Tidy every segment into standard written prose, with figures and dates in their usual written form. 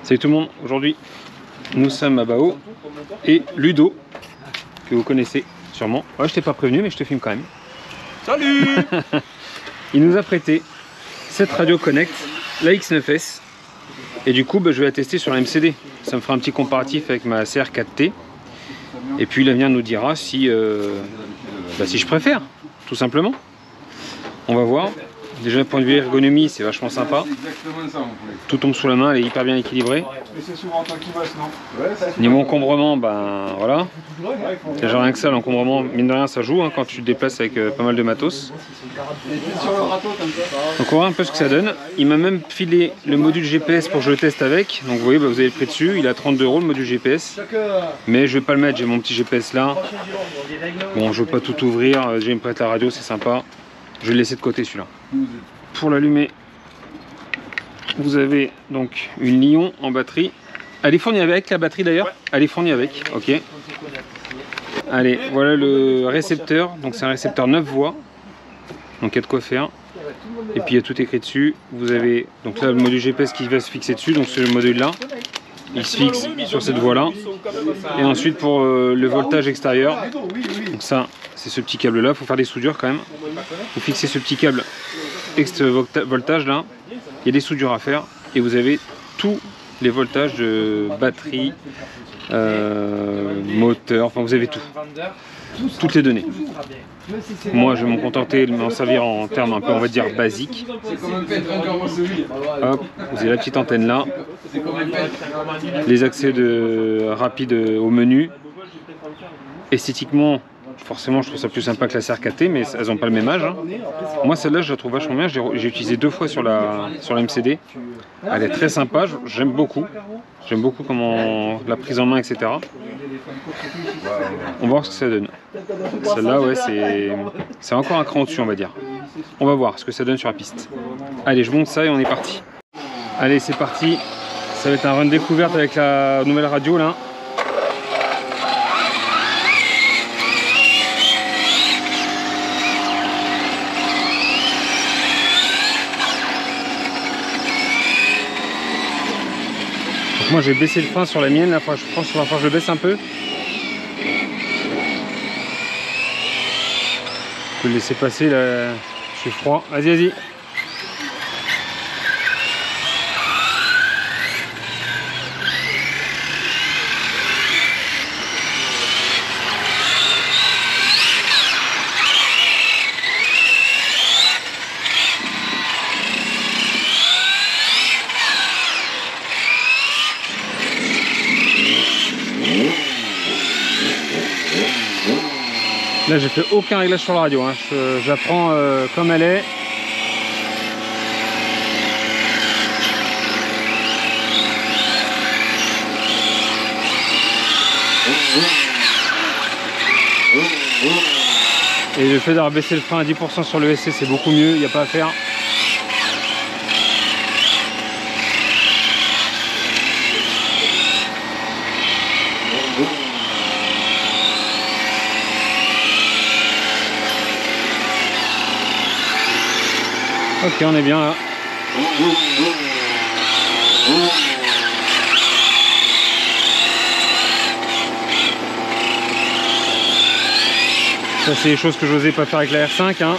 Salut tout le monde, aujourd'hui nous sommes à Bao et Ludo, que vous connaissez sûrement. Ouais, je t'ai pas prévenu mais je te filme quand même. Salut. Il nous a prêté cette radio Connect, la X9S, et du coup je vais la tester sur la MCD. Ça me fera un petit comparatif avec ma CR4T et puis l'avenir nous dira si, si je préfère, tout simplement. On va voir. Déjà, point de vue ergonomie, c'est vachement sympa. Tout tombe sous la main, elle est hyper bien équilibrée. Niveau encombrement, ben voilà. Déjà rien que ça, l'encombrement, mine de rien, ça joue hein, quand tu te déplaces avec pas mal de matos. Donc on va voir un peu ce que ça donne. Il m'a même filé le module GPS pour que je le teste avec. Donc vous voyez, vous avez le prix dessus. Il a 32 € le module GPS. Mais je vais pas le mettre, j'ai mon petit GPS là. Bon, je veux pas tout ouvrir. Déjà, il me prête la radio, c'est sympa. Je vais le laisser de côté celui-là. Pour l'allumer, vous avez donc une Lion en batterie. Elle est fournie avec la batterie d'ailleurs. Elle est fournie avec, ok. Allez, voilà le récepteur. Donc c'est un récepteur 9 voix. Donc il y a de quoi faire. Et puis il y a tout écrit dessus. Vous avez donc là le module GPS qui va se fixer dessus. Donc c'est le module là. Il se fixe sur cette voie là. Et ensuite pour le voltage extérieur. Donc ça, c'est ce petit câble là. Il faut faire des soudures quand même. Vous fixez ce petit câble voltage là. Il y a des soudures à faire. Et vous avez tous les voltages de batterie, moteur. Enfin vous avez tout. Toutes les données. Moi je vais m'en contenter de m'en servir en termes un peu on va dire basiques. Hop, vous avez la petite antenne là. Les accès rapides au menu. Esthétiquement, forcément je trouve ça plus sympa que la CR4T, mais elles n'ont pas le même âge. Hein. Moi celle-là je la trouve vachement bien, j'ai utilisé 2 fois sur la MCD. Elle est très sympa, j'aime beaucoup. J'aime beaucoup comment la prise en main, etc. On va voir ce que ça donne. Celle-là, ouais, c'est encore un cran au-dessus, on va dire. On va voir ce que ça donne sur la piste. Allez, je monte ça et on est parti. Allez, c'est parti. Ça va être un run découverte avec la nouvelle radio, là. Moi j'ai baissé le frein sur la mienne, là je pense qu'il va falloir que je le baisse un peu. Je peux le laisser passer là, je suis froid. Vas-y, vas-y. Là j'ai fait aucun réglage sur la radio, hein. Je la prends comme elle est. Et le fait d'avoir baissé le frein à 10% sur le SC c'est beaucoup mieux, il n'y a pas à faire. Ok, on est bien là. Ça c'est des choses que j'osais pas faire avec la R5 hein.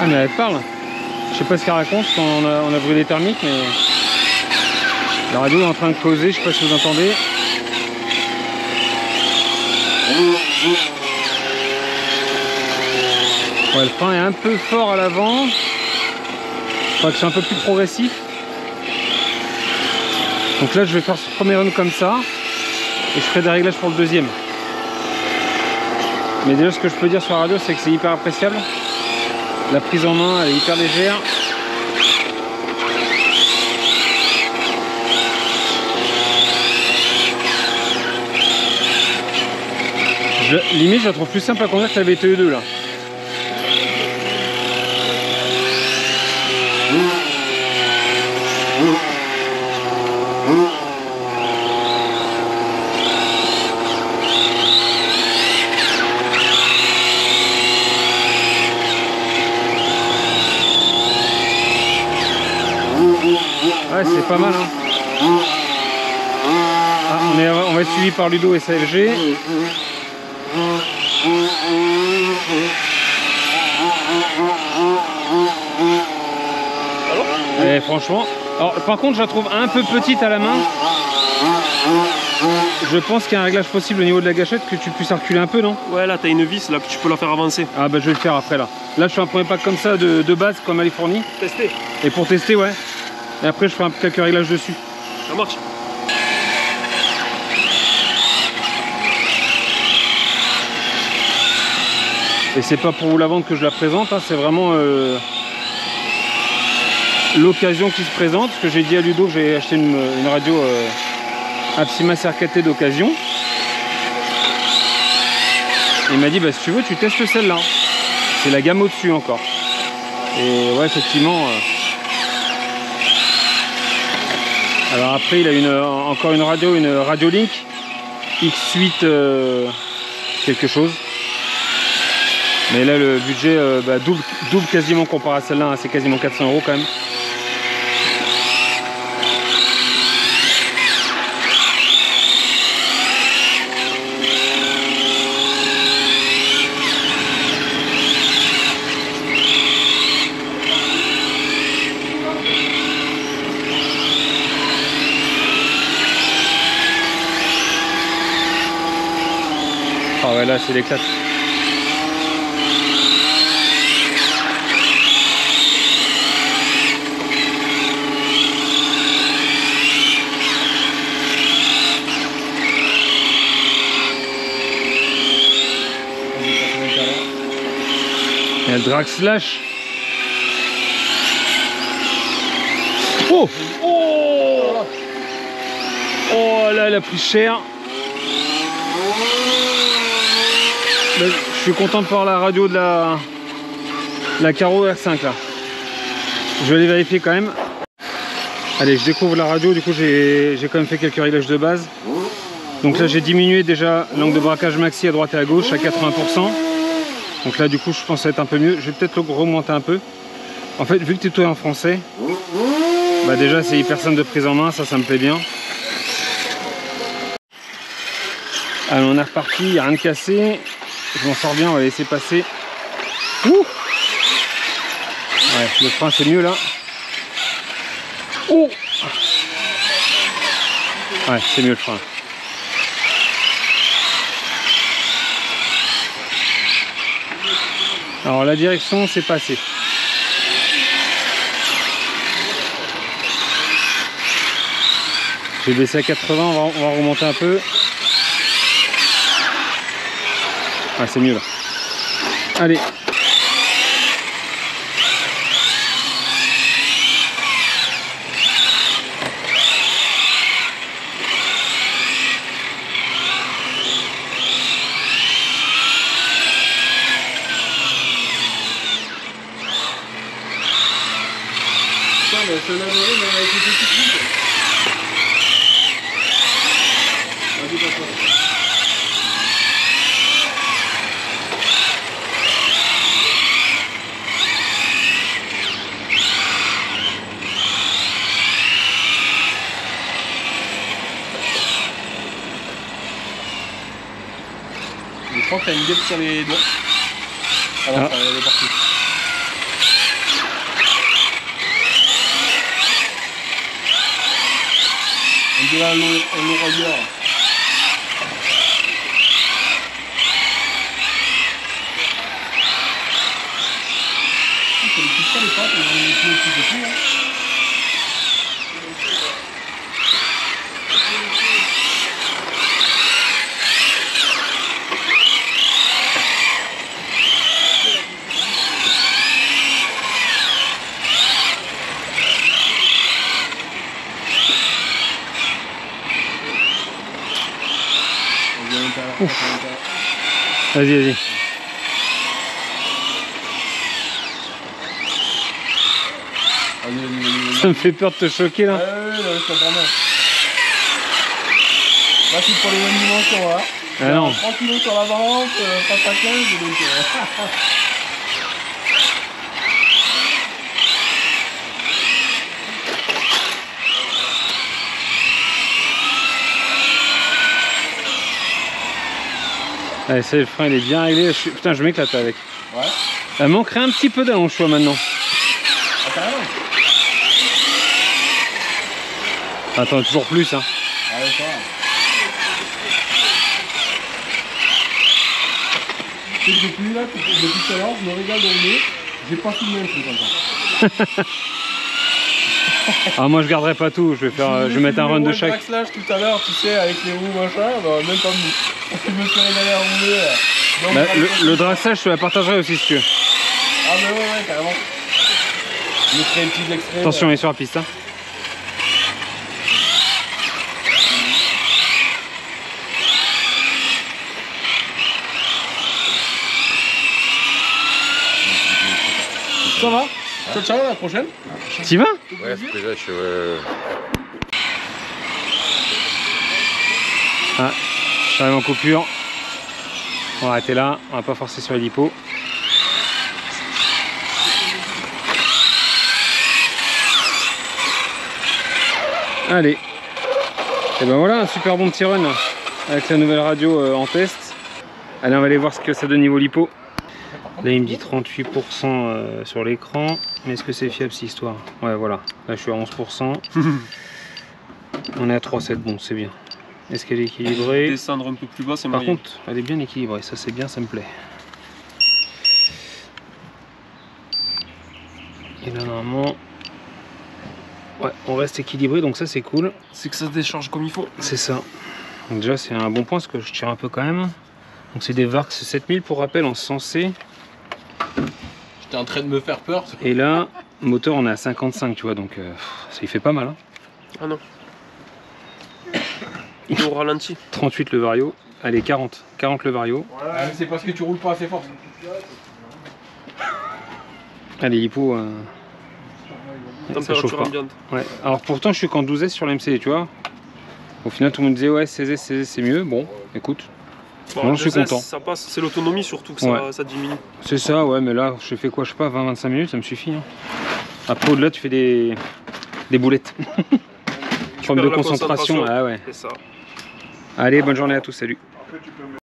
Ah mais elle parle. Je sais pas ce qu'elle raconte quand on a brûlé les thermiques, mais la radio est en train de causer, je sais pas si vous entendez. Ouais, le frein est un peu fort à l'avant. Je crois que c'est un peu plus progressif. Donc là je vais faire ce premier run comme ça. Et je ferai des réglages pour le deuxième. Mais déjà ce que je peux dire sur la radio c'est que c'est hyper appréciable. La prise en main elle est hyper légère. Limite je la trouve plus simple à conduire que la VTE2 là. Ouais, c'est pas mal. Hein. Ah, on va être suivi par Ludo et SAFG. Et franchement, alors, par contre, je la trouve un peu petite à la main. Je pense qu'il y a un réglage possible au niveau de la gâchette, que tu puisses reculer un peu, non? Ouais, là, t'as une vis là que tu peux la faire avancer. Ah bah je vais le faire après là. Là, je fais un premier pack comme ça de base, comme elle est fournie. Tester. Et pour tester, ouais. Et après, je ferai quelques réglages dessus. Ça marche. Et c'est pas pour vous la vendre que je la présente, hein, c'est vraiment l'occasion qui se présente. Parce que j'ai dit à Ludo que j'ai acheté une radio Apsima CRKT d'occasion. Il m'a dit bah si tu veux tu testes celle-là. C'est la gamme au-dessus encore. Et ouais effectivement. Alors après il a encore une Radio Link X8 quelque chose. Mais là le budget double quasiment comparé à celle-là, hein, c'est quasiment 400 € quand même. Ah ouais là c'est l'éclate. Il y a le drag slash. Oh oh oh là elle a pris cher. Je suis content de voir la radio de la Caro R5 là. Je vais aller vérifier quand même. Allez, je découvre la radio, du coup j'ai quand même fait quelques réglages de base. Donc là j'ai diminué déjà l'angle de braquage maxi à droite et à gauche à 80%. Donc là du coup je pense que ça va être un peu mieux. Je vais peut-être le remonter un peu. En fait vu que tout est en français, bah déjà c'est hyper simple de prise en main, ça me plaît bien. Allez on est reparti, il n'y a rien de cassé. Je m'en sors bien, on va laisser passer. Ouh ouais, le frein c'est mieux là. Ouh ouais, c'est mieux le frein. Alors la direction c'est passé. J'ai baissé à 80, on va remonter un peu. Ah c'est mieux là. Allez. Je crois que t'as une guêpe sur les doigts. Ah non, elle est partie. On dirait un lourd. Ça ne touche pas les pattes, on va les mettre un petit peu plus. Vas-y, vas-y. Ça me fait peur de te choquer là. Ouais, c'est vraiment. Là, c'est pour les mêmes dimensions. Hein. Ah non. 30 kg sur la vente, face à 15, donc. Allez, ça, le frein il est bien réglé. Putain, je m'éclate avec. Ouais. Elle manquerait un petit peu d'allonge, choix maintenant. Ah, carrément. Attends, toujours plus, hein. Ah, ouais, ça va. Tu sais que depuis là, depuis tout à l'heure, je me régale de rouler. J'ai pas filmé un truc comme ça. Ah, moi je garderai pas tout, je vais mettre un run de chaque. Slash tout à l'heure, tu sais, avec les roues machin, bah, même pas mis. Je me suis régalé à rouler. Bah, le dressage, je te la partagerai aussi si tu veux. Ah, mais ouais, carrément. Je me ferai une petite extrait. Attention, on est sur la piste. Hein. Ça va? Ciao, ciao, à la prochaine. T'y vas? Ouais, c'est déjà, Ah, j'arrive en coupure. On va arrêter là, on va pas forcer sur les lipos. Allez. Et ben voilà, un super bon petit run avec la nouvelle radio en test. Allez, on va aller voir ce que ça donne niveau lipo. Là il me dit 38% sur l'écran, mais est-ce que c'est fiable cette histoire? Ouais voilà, là je suis à 11%. On est à 3,7, bon c'est bien. Est-ce qu'elle est équilibrée? Descendre un peu plus bas, c'est Par contre, elle est bien équilibrée, ça c'est bien, ça me plaît. Et là normalement, ouais, on reste équilibré, donc ça c'est cool. C'est que ça se décharge comme il faut. C'est ça. Donc déjà c'est un bon point parce que je tire un peu quand même. Donc c'est des Varx 7000 pour rappel en sensé. J'étais en train de me faire peur. Et là, moteur on est à 55 tu vois, donc ça y fait pas mal. Hein. Ah non. Il est au ralenti. 38 le Vario, allez 40 le Vario. Ouais, c'est parce que tu roules pas assez fort. Allez hippo, ça chauffe pas. Ambiante. Ouais. Alors pourtant je suis qu'en 12S sur l'MC, tu vois. Au final tout le monde disait ouais 16S c'est mieux, bon écoute. Bon, non, je suis content. Ça passe, c'est l'autonomie surtout que ouais. ça diminue. C'est ça, ouais, mais là je fais quoi, je sais pas, 20-25 minutes, ça me suffit. Hein. Après au-delà tu fais des boulettes. Problème de concentration, ah ouais. C'est ça. Allez, bonne journée à tous, salut.